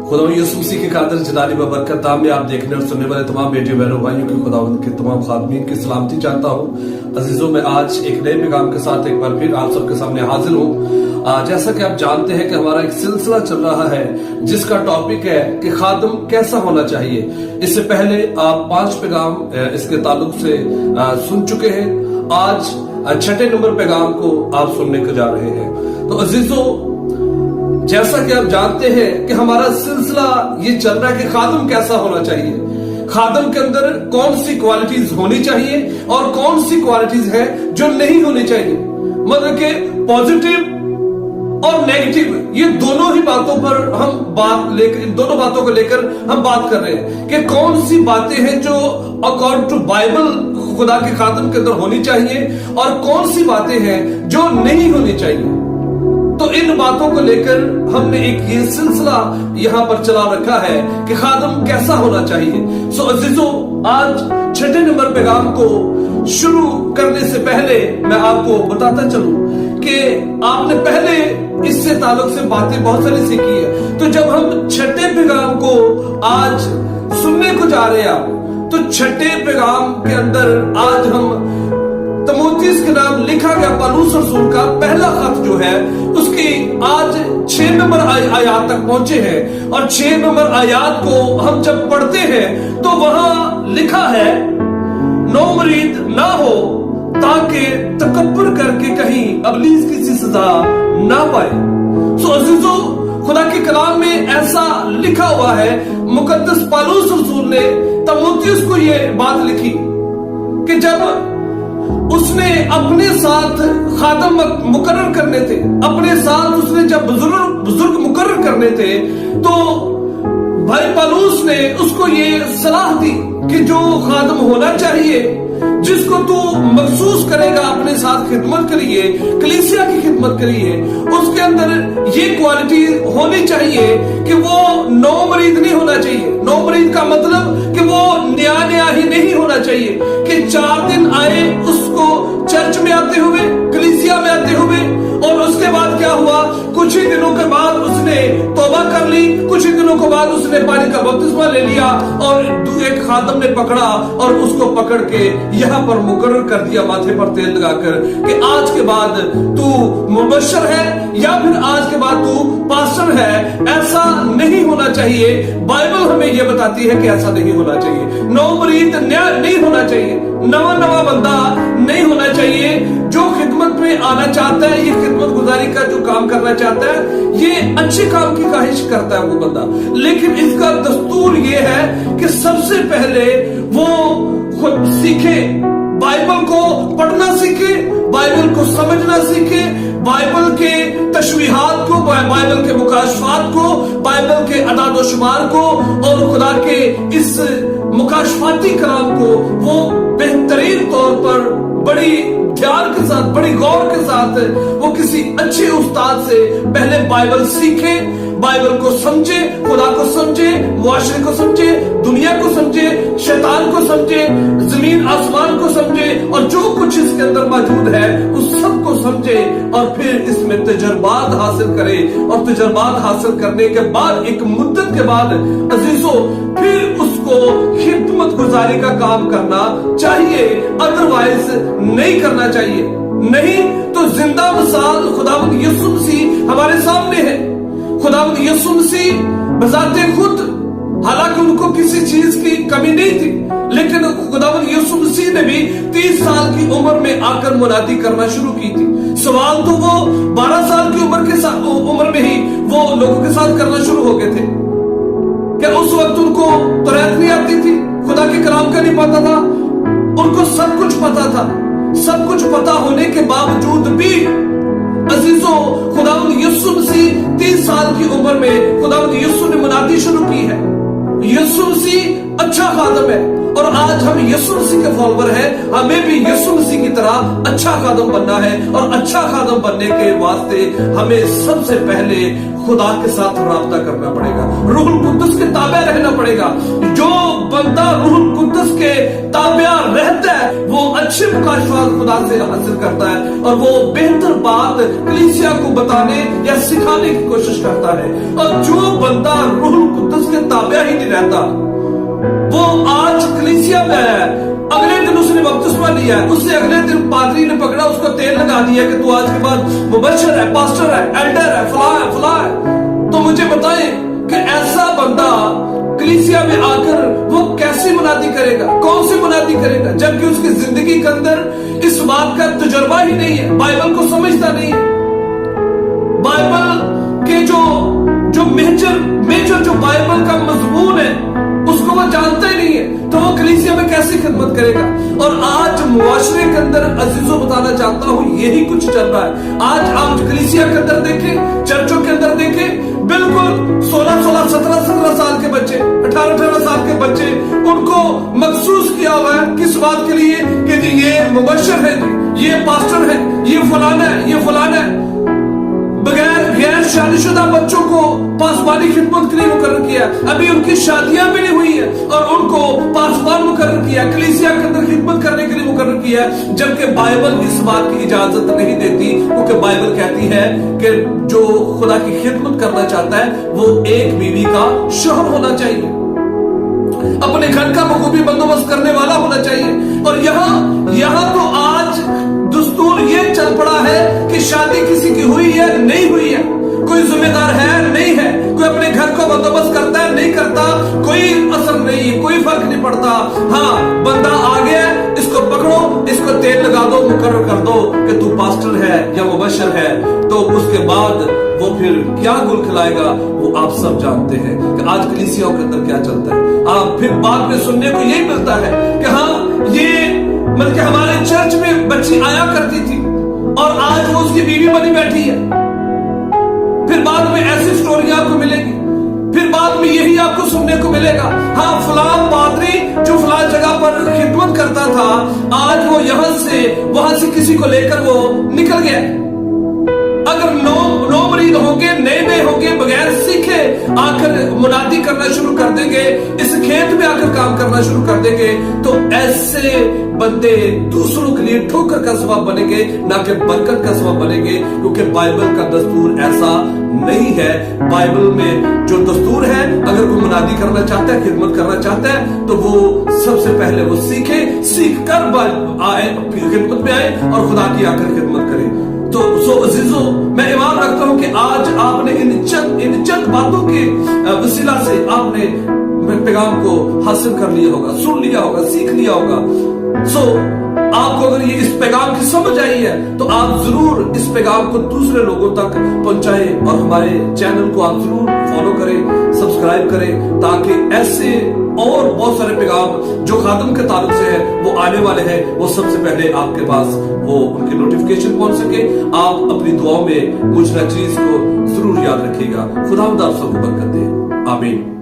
खुदा यीशु मसीह के कादर जलाली व बरकत नाम में आप देखने और सुनने वाले तमाम बेटे बहनों भाइयों की खुदावंद के तमाम खादमीन की सलामती चाहता हूँ। अजीजों, मैं आज एक नए पैगाम के साथ एक बार फिर आप सबके सामने हाजिर हूँ। जैसा कि आप जानते हैं कि हमारा एक सिलसिला चल रहा है जिसका टॉपिक है कि खादम कैसा होना चाहिए। इससे पहले आप 5 पैगाम इसके ताल्लुक से सुन चुके हैं। आज 6ठे नंबर पैगाम को आप सुनने को जा रहे हैं। तो अजीजों, जैसा कि आप जानते हैं कि हमारा सिलसिला ये चल रहा है कि खादम कैसा होना चाहिए, खादम के अंदर कौन सी क्वालिटीज होनी चाहिए और कौन सी क्वालिटीज है जो नहीं होनी चाहिए। मतलब कि पॉजिटिव और नेगेटिव, ये दोनों ही बातों पर हम बात लेकर, इन दोनों बातों को लेकर हम बात कर रहे हैं कि कौन सी बातें हैं जो अकॉर्डिंग टू बाइबल खुदा के खादम के अंदर होनी चाहिए और कौन सी बातें हैं जो नहीं होनी चाहिए। तो इन बातों को लेकर हमने एक ये सिलसिला यहाँ पर चला रखा है कि खादम कैसा होना चाहिए। सो अजीजों, आज 6ठे नंबर पैगाम को शुरू करने से पहले मैं आपको बताता चलूं कि आपने पहले इससे ताल्लुक से बातें बहुत सारी सीखी है। तो जब हम 6ठे पैगाम को आज सुनने को जा रहे हैं, तो 6ठे पैगाम के अंदर आज हम तीमुथियुस के नाम लिखा गया पौलुस रसूल का पहला खत जो है उसकी आज 6 नंबर आयत तक पहुंचे हैं। और 6 नंबर आयत को हम जब पढ़ते हैं तो वहां लिखा है, नौमरीद ना हो ताकि तकब्बुर करके कहीं इब्लीस की सजा ना पाए। सो अजीजों, खुदा के कलाम में ऐसा लिखा हुआ है। मुकद्दस पौलुस रसूल ने तीमुथियुस को ये बात लिखी कि जब उसने अपने साथ खादम मुकर्रर करने थे, अपने साथ उसने जब बुजुर्ग मुकर्रर करने थे, तो भाई पौलुस ने उसको ये सलाह दी कि जो खादम होना चाहिए, जिसको तू महसूस करेगा अपने साथ खिदमत करिए, कलीसिया की खिदमत करिए, उसके अंदर ये क्वालिटी होनी चाहिए कि वो नौमरीद नहीं होना चाहिए। नौमरीद का मतलब कि वो नया ही नहीं होना चाहिए कि 4 दिन आए उसको चर्च में आते हुए, कलीसिया में आते हुए, और उसके बाद क्या हुआ, कुछ ही दिनों के बाद उसने तौबा कर ली, कुछ ही दिनों के बाद उसने पानी का बपतिस्मा ले लिया और एक खादम ने पकड़ा और उसको पकड़ के यहाँ पर मुकर्रर कर दिया माथे पर तेल लगाकर कि आज के बाद तू मुबश्शिर है या फिर आज के बाद तू पास्टर है। ऐसा नहीं होना चाहिए। बाइबल हमें यह बताती है कि ऐसा नहीं होना चाहिए। नौमरीद नहीं होना चाहिए, नवा बंदा नहीं होना चाहिए। जो खिदमत में आना चाहता है, ये खिदमत गुजारी का जो काम करना चाहता है, ये अच्छे काम की ख्वाहिश करता है वो बंदा, लेकिन इसका दस्तूर ये है कि सबसे पहले वो खुद सीखे, बाइबल को पढ़ना सीखे, बाइबल को समझना सीखे, बाइबल के तशवीहात को, बाइबल के मुकाशफात को, बाइबल के अदाद व शुमार को और खुदा के इस मुकाशफाती कलाम को वो बेहतरीन तौर पर बड़ी ध्यान के साथ, बड़ी गौर के साथ वो किसी अच्छे उस्ताद से पहले बाइबल सीखे, बाइबल को समझे, खुदा को समझे, मुआशरे को समझे, दुनिया को समझे, शैतान को समझे, जमीन आसमान को समझे और जो कुछ इसके अंदर मौजूद है उस सब को समझे और फिर इसमें तजर्बात हासिल करे। और तजर्बात हासिल करने के बाद एक मुद्दत के बाद अजीजों फिर उसको खिदमत गुजारी का काम करना चाहिए, अदरवाइज नहीं करना चाहिए। नहीं तो जिंदा मिसाल खुदावंद यीशु मसीह हमारे सामने है। खुदावंद यीशु मसीह बजाते खुद, हालांकि उनको किसी चीज की कमी नहीं थी, लेकिन खुदावंद यीशु मसीह ने भी 30 साल की उम्र में आकर मुनादी करना शुरू की थी। सवाल तो वो 12 साल की उम्र में ही वो लोगों के साथ करना शुरू हो गए थे। क्या उस वक्त उनको तौरात नहीं आती थी, खुदा के कलाम का नहीं पता था? उनको सब कुछ पता था। सब कुछ पता होने के बावजूद भी अजीजों, खुदावंद यीशु मसीह 30 साल की उम्र में खुदावंद यीशु ने मुनादी शुरू की है। यीशु मसीह अच्छा खादम है। और आज हम यीशु मसीह के फॉलोवर हैं, हमें भी यीशु मसीह की तरह अच्छा खादम बनना है। और अच्छा खादम बनने के वास्ते हमें सबसे पहले खुदा के साथ राब्ता करना पड़ेगा, रूहुल कुद्दुस के ताबे रहना पड़ेगा। जो बंदा रूहुल कुद्दुस के ताबे रहता है वो अच्छे मुकाशफात खुदा से हासिल करता है और वो बेहतर बात कलीसिया को बताने या सिखाने की कोशिश करता है। और जो बंदा रूहुल कुद्दुस के ताबे ही नहीं रहता, वो आज कलीसिया में है, अगले दिन उसने बपतिस्मा लिया है, उससे अगले दिन पादरी ने पकड़ा, उसको तेल लगा दिया कि तू आज के बाद मुबश्शिर है, पास्टर है, एल्डर है, फला है। तो मुझे बताएं कि ऐसा बंदा कलीसिया में आकर वो कैसी मुनादी करेगा, कौन सी मुनादी करेगा, जबकि उसकी जिंदगी के अंदर इस बात का तजुर्बा ही नहीं है, बाइबल को समझता नहीं है। बाइबल के जो मेजर जो बाइबल का मजमून है उसको वो जानता ही नहीं है, तो वो कलीसिया में कैसी खिदमत करेगा। और आज मुआशरे के अंदर अजीजों बताना चाहता हूं यही कुछ चल रहा है। आज आप कलीसिया के अंदर देखें, चर्चों के अंदर देखें, बिल्कुल 16-16, 17-17 साल के बच्चे, 18-18 साल के बच्चे, उनको मखसूस किया हुआ है किस बात के लिए कि जी ये मुबश्शिर है, ये पास्टर है, ये फलाना है, ये फलाना है। गैर शादीशुदा बच्चों को पासबानी खिदमत के लिए मुकर्रर किया, अभी उनकी शादियां भी नहीं हुई है और उनको पासबान मुकर्रर किया, कलीसिया के अंदर खिदमत करने के लिए मुकर्रर किया, जबकि बाइबल इस बात की इजाजत नहीं देती, क्योंकि बाइबल कहती है कि जो खुदा की खिदमत करना चाहता है वो एक बीवी का शौहर होना चाहिए, अपने घर का बखूबी बंदोबस्त करने वाला होना चाहिए। और यहाँ तो आज दस्तूर ये चल पड़ा है कि शादी किसी की हुई है नहीं हुई है, कोई जिम्मेदार है नहीं है, कोई अपने घर को बंदोबस्त करता है नहीं करता, कोई असर नहीं, कोई फर्क नहीं पड़ता। हाँ, बंदा आ गया, इसको पकड़ो, इसको तेल लगा दो, मुकर्रर कर दो कि तू पास्टर है या मुबश्शिर है, तो उसके बाद वो फिर क्या गुल खिलाएगा वो आप सब जानते हैं कि आज कलीसियाओं के अंदर क्या चलता है। आप फिर बाद में सुनने को यही मिलता है कि हाँ ये मतलब कि हमारे चर्च में बच्ची आया करती थी और आज वो उसकी बीवी बनी बैठी है। फिर बाद में ऐसी स्टोरी आपको मिलेगी, फिर बाद में यही आपको सुनने को मिलेगा, हाँ फलां पादरी जो फलां जगह पर खिदमत करता था आज वो वहां से किसी को लेकर वो निकल गया। अगर नौ मरीद होंगे, नए होंगे, बगैर सीखे आकर मुनादी करना शुरू कर देंगे, इस खेत में आकर काम करना शुरू कर देंगे, तो ऐसे बंदे दूसरों के लिए ठोकर का सबब बनेंगे, ना कि बरकत का सबब बनेंगे, क्योंकि बाइबल का दस्तूर ऐसा नहीं है। बाइबल में जो दस्तूर है, अगर कोई मुनादी करना चाहता है, खिदमत करना चाहता है, तो वो सबसे पहले वो सीख कर आए, खिदमत में आए और खुदा की आकर खिदमत करे। तो अजीजों, मैं ईमान रखता हूं कि आज आपने इन चंद बातों के वसीला से आपने पैगाम को हासिल कर लिया होगा, सुन लिया होगा, सीख लिया होगा। आपको अगर ये इस पैगाम की समझ आई है तो आप जरूर इस पैगाम को दूसरे लोगों तक पहुंचाएं और हमारे चैनल को आप जरूर फॉलो करें, सब्सक्राइब करें, ताकि ऐसे और बहुत सारे पैगाम जो खादम के ताल्लुक से है वो आने वाले हैं, वो सबसे पहले आपके पास वो उनकी नोटिफिकेशन पहुंच सके। आप अपनी दुआओं में मुझ चीज को जरूर याद रखिएगा। खुदावंद आप सबको बरकत दे। आमीन।